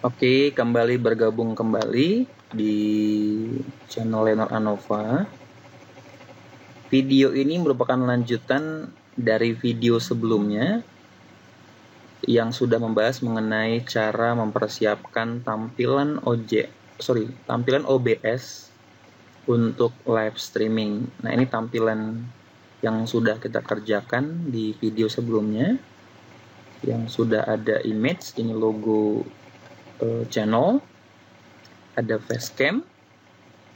Oke, kembali bergabung kembali di channel Leonard Anova. Video ini merupakan lanjutan dari video sebelumnya yang sudah membahas mengenai cara mempersiapkan tampilan OBS untuk live streaming. Nah, ini tampilan yang sudah kita kerjakan di video sebelumnya, yang sudah ada image, ini logo channel, ada facecam,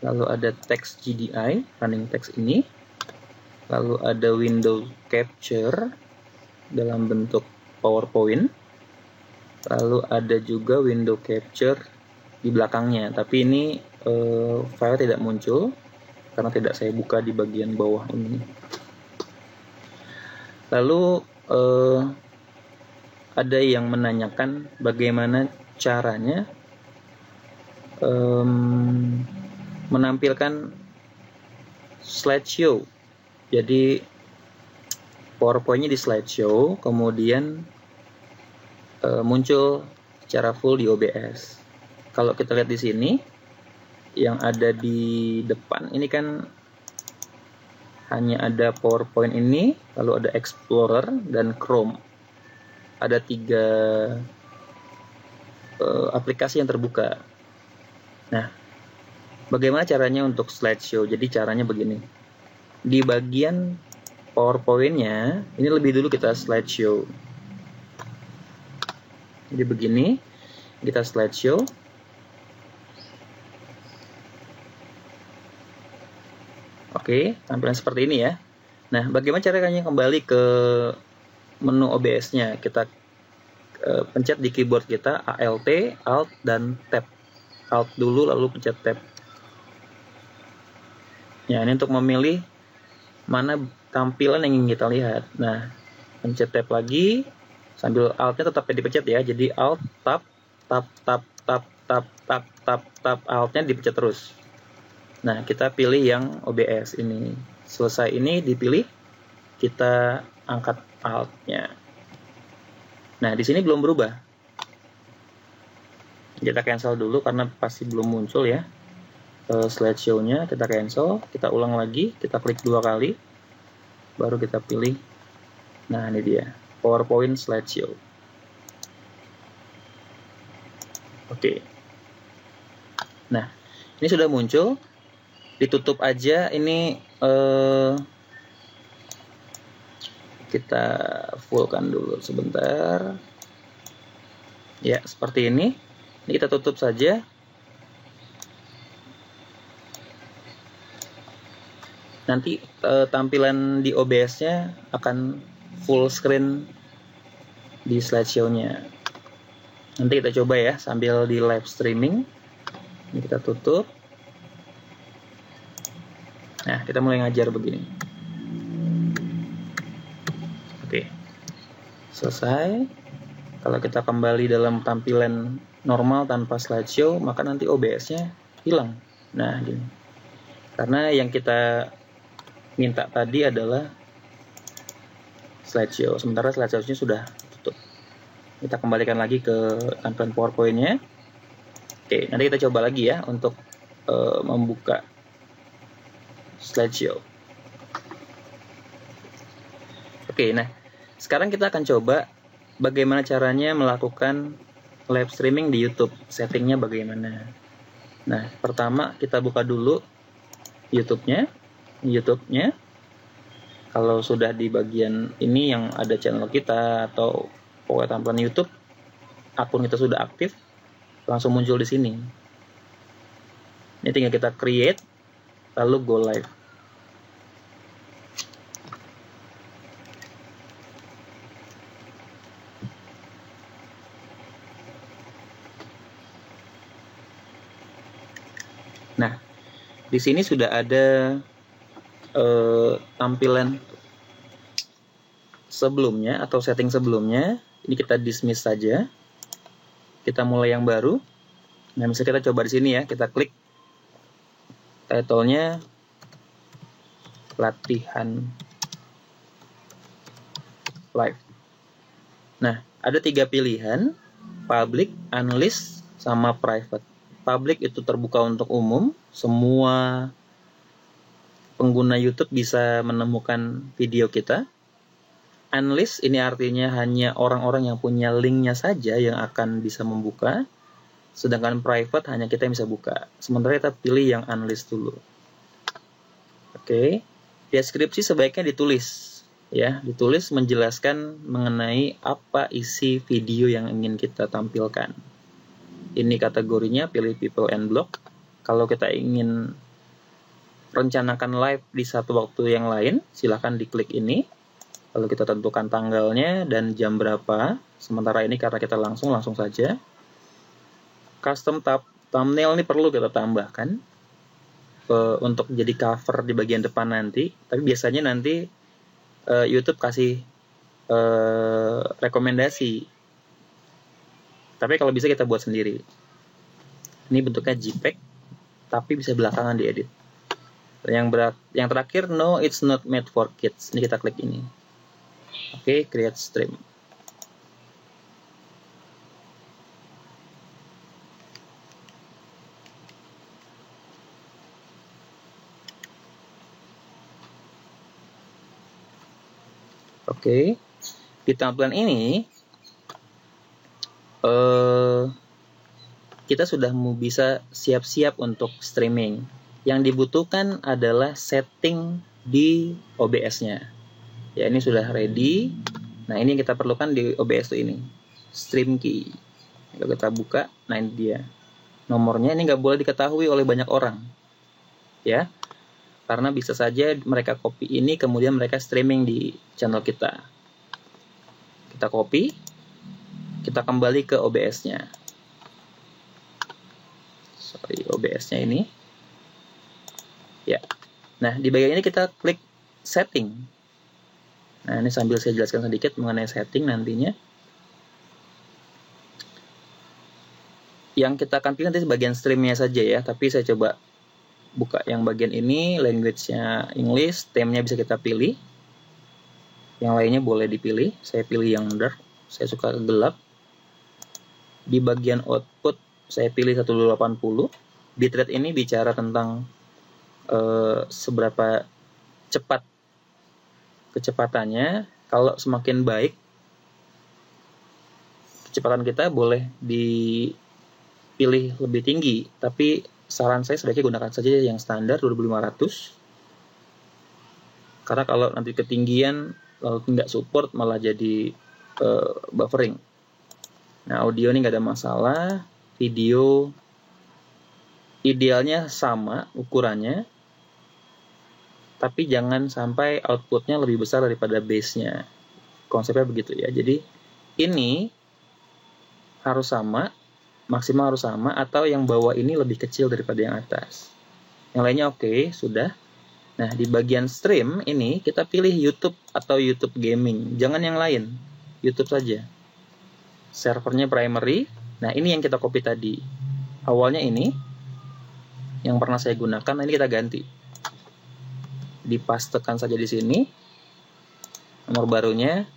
lalu ada teks GDI, running text ini, lalu ada window capture dalam bentuk PowerPoint, lalu ada juga window capture di belakangnya, tapi ini file tidak muncul karena tidak saya buka di bagian bawah ini. Lalu ada yang menanyakan bagaimana caranya menampilkan slideshow. Jadi PowerPoint-nya di slideshow, kemudian muncul secara full di OBS. Kalau kita lihat di sini, yang ada di depan ini kan hanya ada PowerPoint ini, lalu ada Explorer dan Chrome. Ada 3 aplikasi yang terbuka. Nah, bagaimana caranya untuk slideshow? Jadi caranya begini. Di bagian PowerPoint-nya, ini lebih dulu kita slideshow. Jadi begini, kita slideshow. Oke, tampilan seperti ini ya. Nah, bagaimana caranya kembali ke menu OBS-nya? Kita pencet di keyboard kita Alt, Alt, dan Tab. Alt dulu, lalu pencet Tab. Ya, ini untuk memilih mana tampilan yang ingin kita lihat. Nah, pencet Tab lagi, sambil Alt-nya tetap dipencet ya. Jadi Alt, Tab, Tab, Tab, Tab, Tab, Tab, Tab, Tab, Alt-nya dipencet terus. Nah, kita pilih yang OBS ini. Selesai ini dipilih, kita angkat Alt-nya. Nah, di sini belum berubah. Kita cancel dulu karena pasti belum muncul ya. Slideshow-nya kita cancel, kita ulang lagi, kita klik 2 kali, baru kita pilih. Nah, ini dia, PowerPoint slideshow. Oke. Nah, ini sudah muncul. Ditutup aja ini, kita fullkan dulu sebentar ya, seperti ini. Ini kita tutup saja. Nanti tampilan di OBS-nya akan full screen di slideshow-nya. Nanti kita coba ya sambil di live streaming. Ini kita tutup. Nah, kita mulai ngajar begini. Oke, selesai. Kalau kita kembali dalam tampilan normal tanpa slideshow, maka nanti OBS-nya hilang. Nah, gini. Karena yang kita minta tadi adalah slideshow, sementara slideshow-nya sudah tutup. Kita kembalikan lagi ke tampilan PowerPoint-nya. Oke, nanti kita coba lagi ya untuk membuka slideshow. Oke, nah sekarang kita akan coba bagaimana caranya melakukan live streaming di YouTube. Settingnya bagaimana? Nah, pertama kita buka dulu YouTube-nya. Kalau sudah di bagian ini yang ada channel kita atau pokoknya tampilan YouTube, akun kita sudah aktif, langsung muncul di sini. Ini tinggal kita create, lalu go live. Nah, di sini sudah ada tampilan sebelumnya atau setting sebelumnya. Ini kita dismiss saja. Kita mulai yang baru. Nah, misalnya kita coba di sini ya, kita klik title-nya latihan live. Nah, ada 3 pilihan, public, unlist, sama private. Public itu terbuka untuk umum, semua pengguna YouTube bisa menemukan video kita. Unlist ini artinya hanya orang-orang yang punya linknya saja yang akan bisa membuka, sedangkan private hanya kita yang bisa buka. Sementara kita pilih yang unlist dulu. Oke, deskripsi sebaiknya ditulis, ya, ditulis menjelaskan mengenai apa isi video yang ingin kita tampilkan. Ini kategorinya, pilih people and blog. Kalau kita ingin rencanakan live di satu waktu yang lain, silahkan diklik ini. Lalu kita tentukan tanggalnya dan jam berapa. Sementara ini karena kita langsung saja. Custom thumbnail ini perlu kita tambahkan untuk jadi cover di bagian depan nanti. Tapi biasanya nanti YouTube kasih rekomendasi. Tapi kalau bisa kita buat sendiri. Ini bentuknya JPEG, tapi bisa belakangan diedit. Yang terakhir, no, it's not made for kids. Ini kita klik ini. Oke, create stream. Oke, di tampilan ini kita sudah bisa siap-siap untuk streaming. Yang dibutuhkan adalah setting di OBS-nya. Ya, ini sudah ready. Nah, ini yang kita perlukan di OBS itu ini, stream key. Kalau kita buka, nah ini dia. Nomornya ini nggak boleh diketahui oleh banyak orang, ya, karena bisa saja mereka copy ini kemudian mereka streaming di channel kita. Kita copy, kita kembali ke OBS-nya. OBS-nya ini. Ya. Nah, di bagian ini kita klik setting. Nah, ini sambil saya jelaskan sedikit mengenai setting nantinya. Yang kita akan pilih nanti bagian streamnya saja ya, tapi saya coba buka yang bagian ini, language-nya English, theme-nya bisa kita pilih. Yang lainnya boleh dipilih. Saya pilih yang dark, saya suka gelap. Di bagian output saya pilih 1280. Bitrate ini bicara tentang seberapa cepat kecepatannya. Kalau semakin baik kecepatan kita, boleh dipilih lebih tinggi, tapi saran saya sebaiknya gunakan saja yang standar 2500, karena kalau nanti ketinggian lalu tidak support malah jadi buffering. Nah, audio ini nggak ada masalah. Video idealnya sama ukurannya, tapi jangan sampai outputnya lebih besar daripada base-nya. Konsepnya begitu ya. Jadi ini harus sama, maksimal harus sama, atau yang bawah ini lebih kecil daripada yang atas. Yang lainnya oke, sudah. Nah, di bagian stream ini kita pilih YouTube atau YouTube Gaming. Jangan yang lain, YouTube saja. Servernya primary. Nah, ini yang kita copy tadi. Awalnya ini, yang pernah saya gunakan, nah ini kita ganti. Dipastekan saja di sini. Nomor barunya.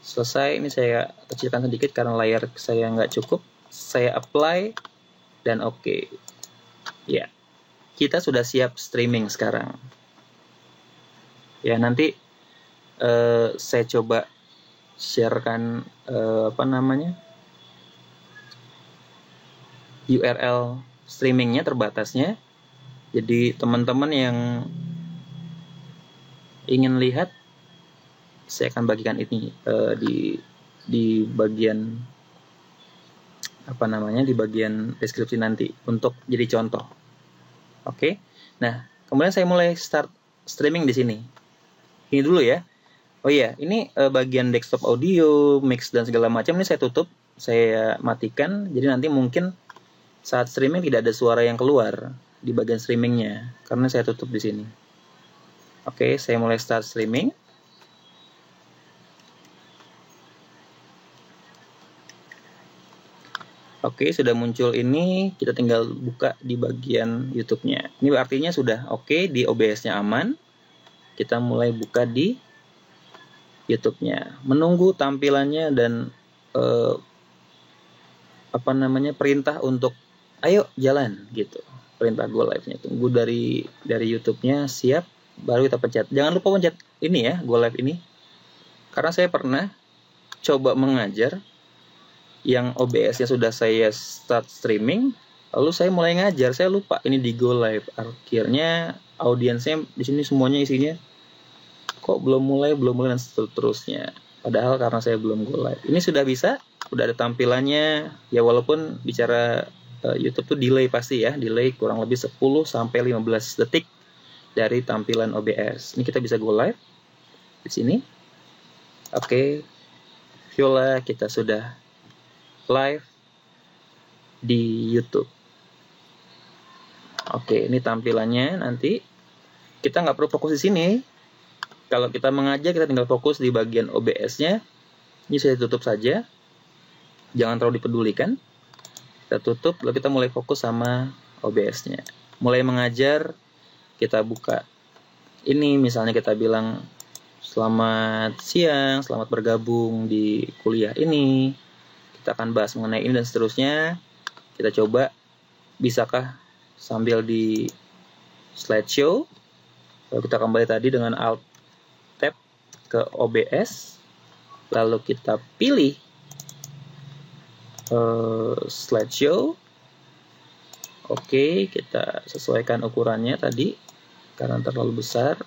Selesai, ini saya kecilkan sedikit karena layar saya nggak cukup. Saya apply, dan oke. Ya, kita sudah siap streaming sekarang. Ya, nanti saya coba sharekan URL streamingnya, terbatasnya. Jadi teman-teman yang ingin lihat, saya akan bagikan ini di bagian di bagian deskripsi nanti untuk jadi contoh. Oke. Nah, kemudian saya mulai start streaming di sini. Ini dulu ya. Oh iya, ini bagian desktop audio, mix dan segala macam ini saya tutup, saya matikan. Jadi nanti mungkin saat streaming tidak ada suara yang keluar di bagian streamingnya karena saya tutup di sini. Oke, saya mulai start streaming. Oke, sudah muncul ini. Kita tinggal buka di bagian YouTube-nya. Ini artinya sudah oke, di OBS-nya aman. Kita mulai buka di YouTube-nya. Menunggu tampilannya dan perintah untuk ayo jalan gitu. Perintah go live-nya. Tunggu dari YouTube-nya siap, baru kita pencet. Jangan lupa pencet ini ya, go live ini. Karena saya pernah coba mengajar yang OBS-nya sudah saya start streaming, lalu saya mulai ngajar, saya lupa ini di go live. Akhirnya audiensnya di sini semuanya isinya kok belum mulai dan seterusnya. Padahal karena saya belum go live. Ini sudah bisa, udah ada tampilannya. Ya walaupun bicara YouTube tuh delay pasti ya, delay kurang lebih 10 sampai 15 detik dari tampilan OBS. Ini kita bisa go live di sini. Oke. Viola, kita sudah live di YouTube. Oke, ini tampilannya nanti. Kita nggak perlu fokus di sini. Kalau kita mengajar, kita tinggal fokus di bagian OBS-nya. Ini saya tutup saja. Jangan terlalu dipedulikan. Kita tutup, lalu kita mulai fokus sama OBS-nya. Mulai mengajar, kita buka. Ini misalnya kita bilang, selamat siang, selamat bergabung di kuliah ini. Kita akan bahas mengenai ini dan seterusnya. Kita coba, bisakah sambil di slideshow. Lalu kita kembali tadi dengan Alt Tab ke OBS. Lalu kita pilih slideshow. Oke, kita sesuaikan ukurannya tadi karena terlalu besar.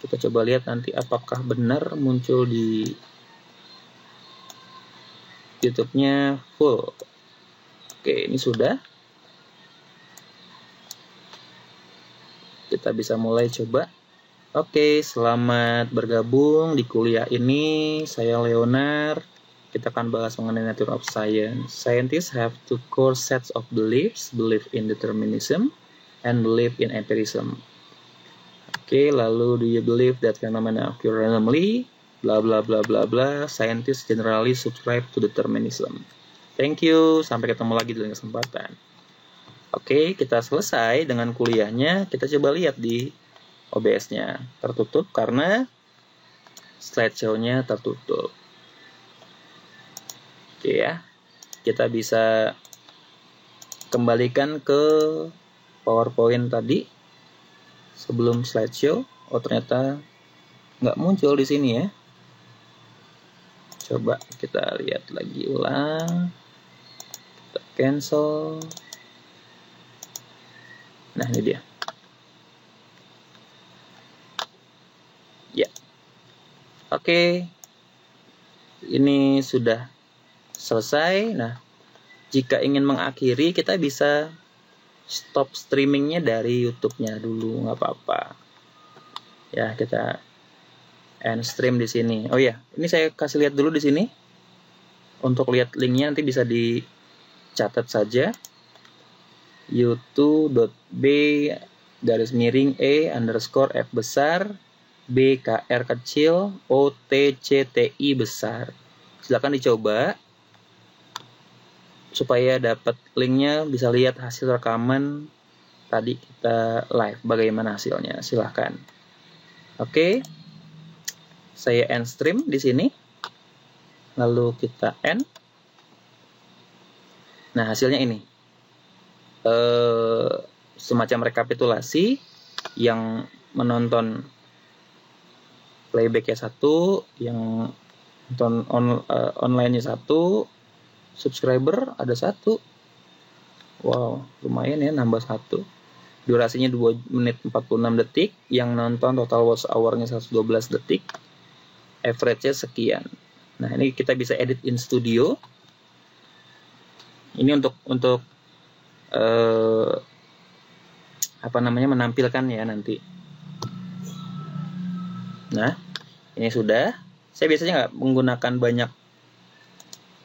Kita coba lihat nanti apakah benar muncul di YouTube-nya full. Oke, ini sudah. Kita bisa mulai coba. Oke, selamat bergabung di kuliah ini. Saya Leonard. Kita akan bahas mengenai nature of science. Scientists have two core sets of beliefs, belief in determinism and belief in empirism. Oke, lalu do you believe that phenomena occur randomly? Bla bla bla bla bla. Scientists generally subscribe to determinism. Thank you. Sampai ketemu lagi di lain kesempatan. Oke, kita selesai dengan kuliahnya. Kita coba lihat di OBS-nya. Tertutup karena slideshow-nya tertutup. Oke ya. Kita bisa kembalikan ke PowerPoint tadi sebelum slideshow. Oh, ternyata nggak muncul di sini ya. Coba kita lihat lagi ulang. Kita cancel. Nah, ini dia. Ya. Oke. Ini sudah selesai. Nah, jika ingin mengakhiri, kita bisa stop streamingnya dari YouTube-nya dulu, nggak apa-apa. Ya, kita end stream di sini. Oh ya, ini saya kasih lihat dulu di sini. Untuk lihat linknya nanti bisa dicatat saja. youtube.b_e_f besar BKR kecil OTCTI besar. Silakan dicoba supaya dapat linknya, bisa lihat hasil rekaman tadi kita live bagaimana hasilnya. Silakan. Oke. Saya end stream di sini. Lalu kita end. Nah, hasilnya ini. Semacam rekapitulasi yang menonton playback-nya 1, yang nonton online-nya 1, subscriber ada 1. Wow, lumayan ya, nambah 1. Durasinya 2 menit 46 detik, yang nonton total watch hour-nya 112 detik. Average-nya sekian. Nah, ini kita bisa edit in studio. Ini untuk menampilkan ya nanti. Nah, ini sudah. Saya biasanya nggak menggunakan banyak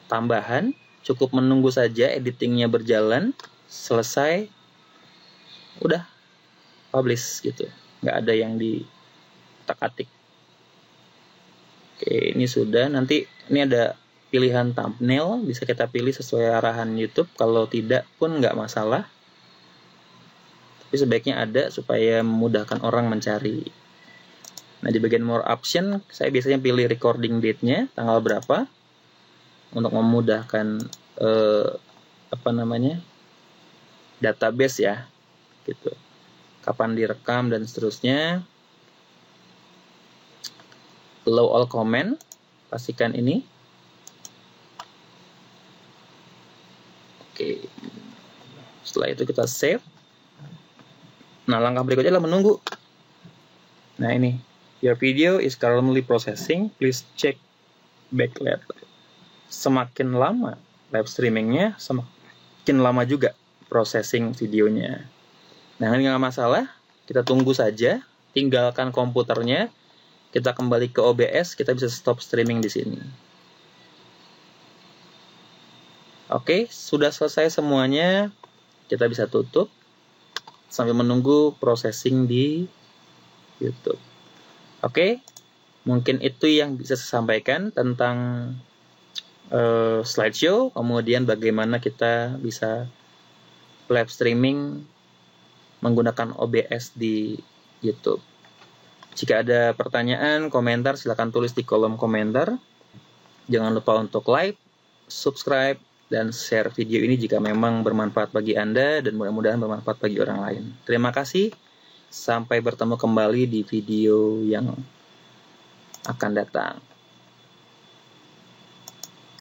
tambahan, cukup menunggu saja editingnya berjalan, selesai, udah publish gitu. Nggak ada yang ditak-atik. Oke, ini sudah. Nanti ini ada pilihan thumbnail, bisa kita pilih sesuai arahan YouTube. Kalau tidak pun nggak masalah. Tapi sebaiknya ada supaya memudahkan orang mencari. Nah, di bagian more option, saya biasanya pilih recording date-nya, tanggal berapa, untuk memudahkan database ya, gitu. Kapan direkam dan seterusnya. Allow all comment, pastikan ini. Oke. Setelah itu kita save. Nah, langkah berikutnya adalah menunggu. Nah, ini. Your video is currently processing. Please check back later. Semakin lama live streamingnya, semakin lama juga processing videonya. Nah, ini nggak masalah. Kita tunggu saja. Tinggalkan komputernya. Kita kembali ke OBS. Kita bisa stop streaming di sini. Oke, sudah selesai semuanya. Kita bisa tutup sambil menunggu processing di YouTube. Oke, mungkin itu yang bisa saya sampaikan tentang slideshow, kemudian bagaimana kita bisa live streaming menggunakan OBS di YouTube. Jika ada pertanyaan, komentar, silakan tulis di kolom komentar. Jangan lupa untuk like, subscribe, dan share video ini jika memang bermanfaat bagi Anda dan mudah-mudahan bermanfaat bagi orang lain. Terima kasih. Sampai bertemu kembali di video yang akan datang.